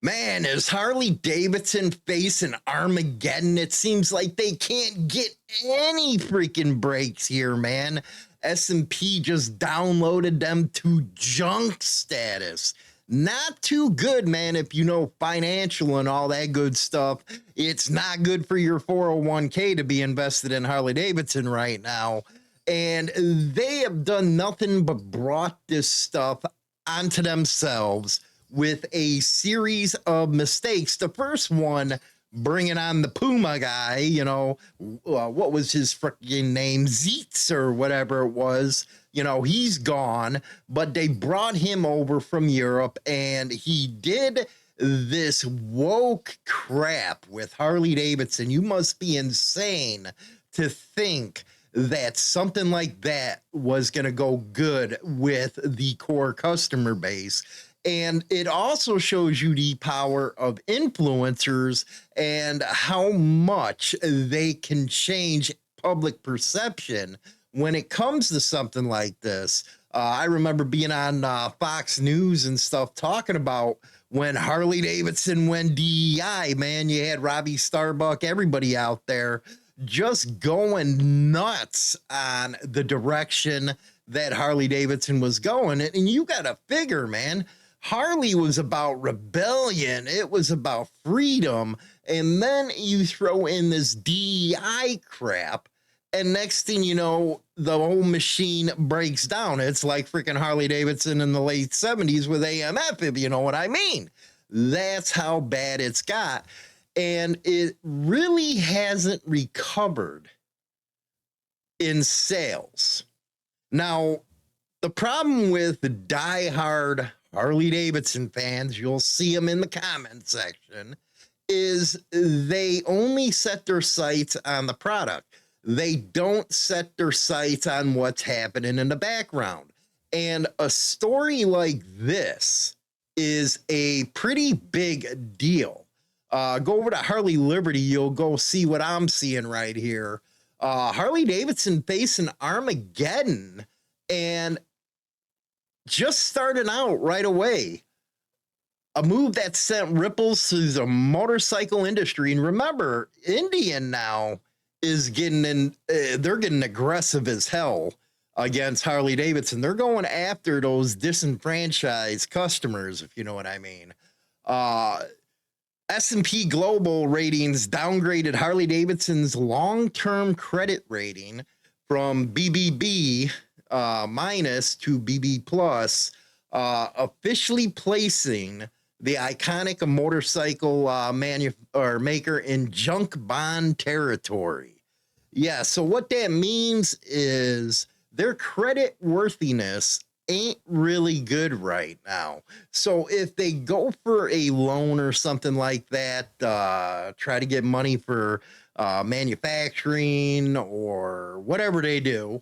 Man, is Harley Davidson facing Armageddon? It seems like they can't get any freaking breaks here, man. S&P just downloaded them to junk status. Not too good, man, if you know financial and all that good stuff. It's not good for your 401k to be invested in Harley Davidson right now. And they have done nothing but brought this stuff onto themselves with a series of mistakes. The first one, bringing on the Puma guy, what was his freaking name? Zeitz or whatever it was. He's gone, but they brought him over from Europe and he did this woke crap with Harley Davidson. You must be insane to think that something like that was going to go good with the core customer base. And it also shows you the power of influencers and how much they can change public perception when it comes to something like this. I remember being on Fox News and stuff talking about when Harley Davidson went DEI, man. You had Robbie Starbuck, everybody out there just going nuts on the direction that Harley Davidson was going. And you got to figure, man, Harley was about rebellion. It was about freedom. And then you throw in this DEI crap. And next thing you know, the whole machine breaks down. It's like freaking Harley Davidson in the late 70s with AMF, if you know what I mean. That's how bad it's got. And it really hasn't recovered in sales. Now, the problem with the diehard Harley Davidson fans, you'll see them in the comment section, is they only set their sights on the product. They don't set their sights on what's happening in the background. And a story like this is a pretty big deal. Go over to Harley Liberty, you'll go see what I'm seeing right here. Harley Davidson facing Armageddon and just starting out right away. A move that sent ripples through the motorcycle industry. And remember, Indian now is they're getting aggressive as hell against Harley Davidson. They're going after those disenfranchised customers, if you know what I mean. S&P Global ratings downgraded Harley Davidson's long-term credit rating from BBB minus to BB plus, officially placing the iconic motorcycle maker in junk bond territory. Yeah, so what that means is their credit worthiness ain't really good right now. So if they go for a loan or something like that, try to get money for manufacturing or whatever they do,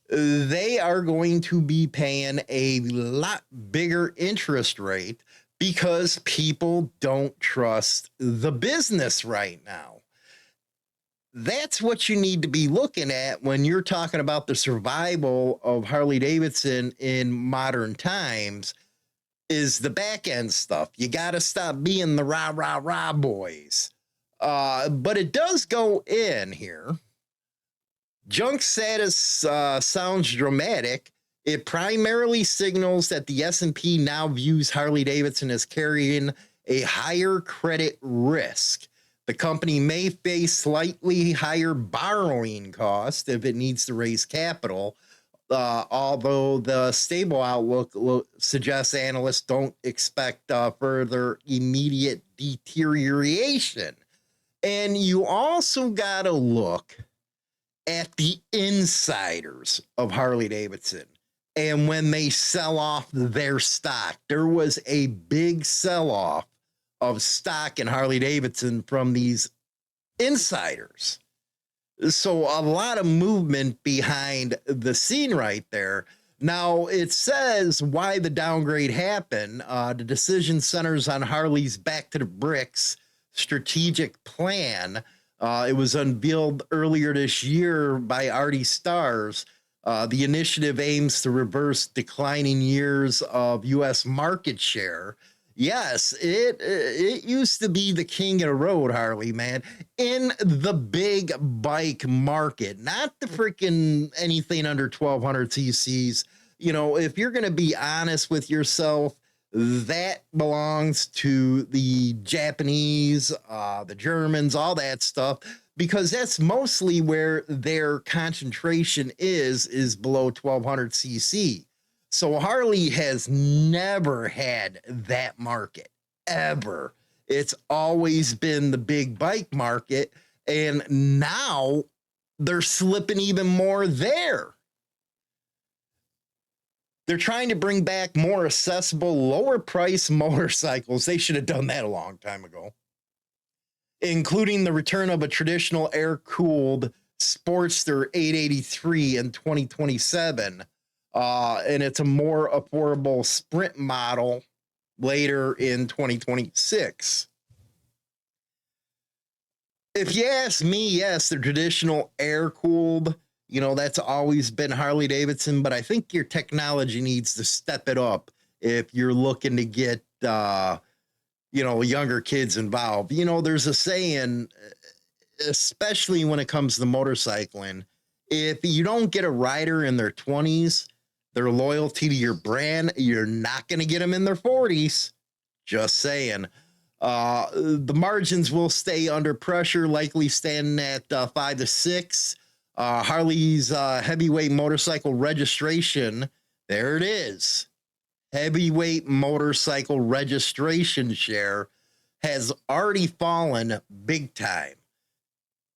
they are going to be paying a lot bigger interest rate because people don't trust the business right now. That's what you need to be looking at when you're talking about the survival of Harley Davidson in modern times, is the back end stuff. You got to stop being the rah, rah, rah boys. But it does go in here. Junk status sounds dramatic. It primarily signals that the S&P now views Harley Davidson as carrying a higher credit risk. The company may face slightly higher borrowing costs if it needs to raise capital, although the stable outlook suggests analysts don't expect further immediate deterioration. And you also got to look at the insiders of Harley Davidson. And when they sell off their stock, there was a big sell-off of stock in Harley Davidson from these insiders. So a lot of movement behind the scene right there. Now, it says why the downgrade happened. The decision centers on Harley's Back to the Bricks strategic plan. It was unveiled earlier this year by Artie Starrs. The initiative aims to reverse declining years of U.S. market share. Yes, it used to be the king of the road, Harley, man, in the big bike market, not the freaking anything under 1200 cc's. You know, if you're going to be honest with yourself, that belongs to the Japanese, the Germans, all that stuff, because that's mostly where their concentration is below 1200 cc. So Harley has never had that market ever. It's always been the big bike market. And now they're slipping even more there. They're trying to bring back more accessible, lower price motorcycles. They should have done that a long time ago, including the return of a traditional air cooled Sportster 883 in 2027. And it's a more affordable sprint model later in 2026. If you ask me, yes, the traditional air cooled, you know, that's always been Harley Davidson, but I think your technology needs to step it up if you're looking to get, you know, younger kids involved. You know, there's a saying, especially when it comes to motorcycling, if you don't get a rider in their 20s, their loyalty to your brand, you're not going to get them in their 40s. Just saying. The margins will stay under pressure, likely standing at 5 to 6. Harley's heavyweight motorcycle registration, there it is. Heavyweight motorcycle registration share has already fallen big time.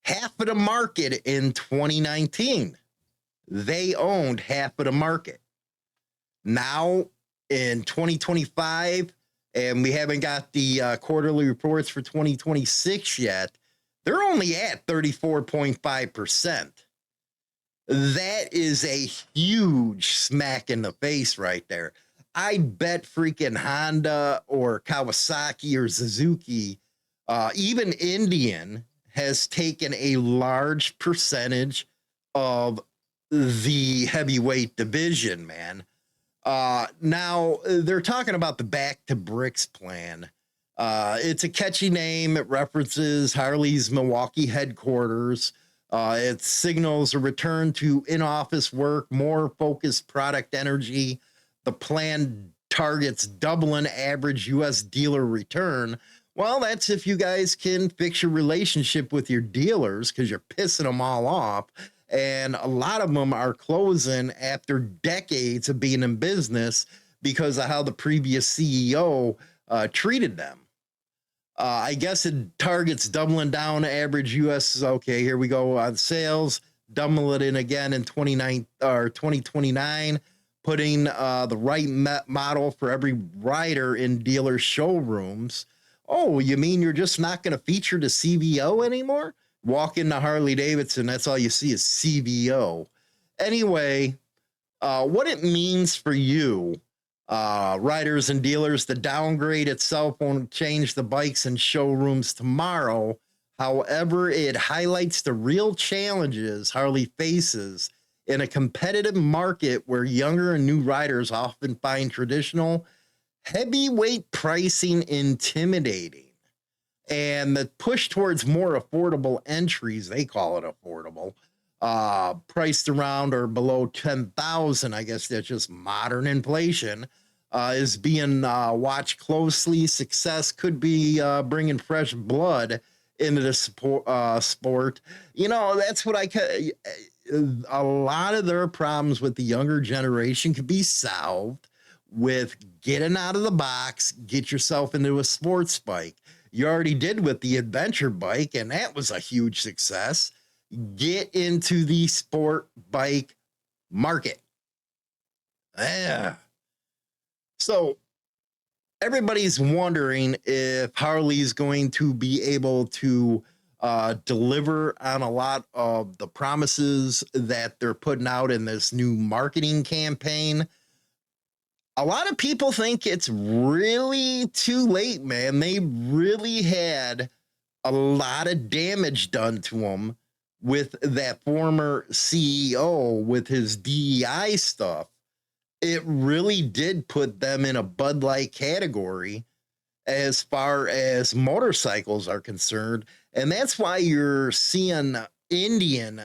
Half of the market in 2019. They owned half of the market. Now in 2025, and we haven't got the quarterly reports for 2026 yet, they're only at 34.5%. That is a huge smack in the face right there. I bet freaking Honda or Kawasaki or Suzuki, even Indian, has taken a large percentage of the heavyweight division, man. Now they're talking about the Back to Bricks plan. It's a catchy name. It references Harley's Milwaukee headquarters. It signals a return to in-office work, more focused product energy. The plan targets doubling average U.S. dealer return. Well, that's if you guys can fix your relationship with your dealers, because you're pissing them all off. And a lot of them are closing after decades of being in business because of how the previous CEO treated them. I guess it targets doubling down average U.S. Okay, here we go on sales, double it in again in 2029, putting the right model for every rider in dealer showrooms. Oh, you mean you're just not going to feature the CVO anymore? Walk into Harley Davidson, that's all you see is CVO. Anyway, what it means for you, riders and dealers, the downgrade itself won't change the bikes and showrooms tomorrow. However, it highlights the real challenges Harley faces in a competitive market where younger and new riders often find traditional heavyweight pricing intimidating. And the push towards more affordable entries, they call it affordable, priced around or below 10,000, I guess that's just modern inflation, is being watched closely. Success could be bringing fresh blood into the sport. You know, that's what a lot of their problems with the younger generation could be solved with getting out of the box, get yourself into a sports bike. You already did with the adventure bike, and that was a huge success. Get into the sport bike market. Yeah. So everybody's wondering if Harley's going to be able to deliver on a lot of the promises that they're putting out in this new marketing campaign. A lot of people think it's really too late, man. They really had a lot of damage done to them with that former CEO with his DEI stuff. It really did put them in a Bud Light category. as far as motorcycles are concerned. And that's why you're seeing Indian,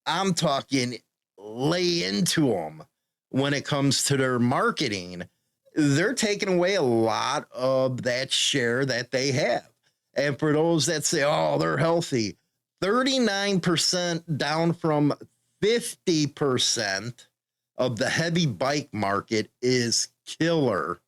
I'm talking, lay into them when it comes to their marketing. They're taking away a lot of that share that they have. And for those that say, oh, they're healthy, 39% down from 50% of the heavy bike market is killer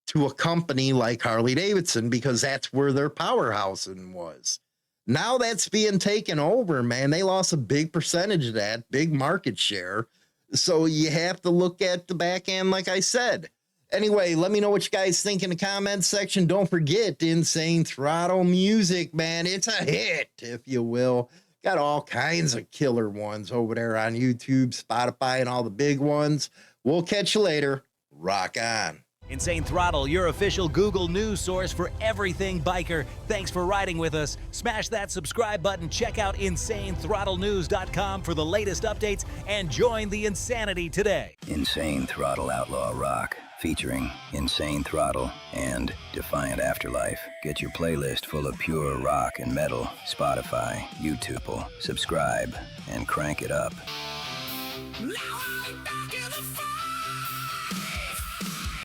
to a company like Harley Davidson, because that's where their powerhousing was. Now that's being taken over, man. They lost a big percentage of that, big market share. So you have to look at the back end, like I said. Anyway, let me know what you guys think in the comments section. Don't forget Insane Throttle music, man. It's a hit, if you will. Got all kinds of killer ones over there on YouTube, Spotify, and all the big ones. We'll catch you later. Rock on. Insane Throttle, your official Google News source for everything biker. Thanks for riding with us. Smash that subscribe button. Check out InsaneThrottleNews.com for the latest updates and join the insanity today. Insane Throttle Outlaw Rock, featuring Insane Throttle and Defiant Afterlife. Get your playlist full of pure rock and metal. Spotify, YouTube. Subscribe and crank it up. Now I'm back in the fight.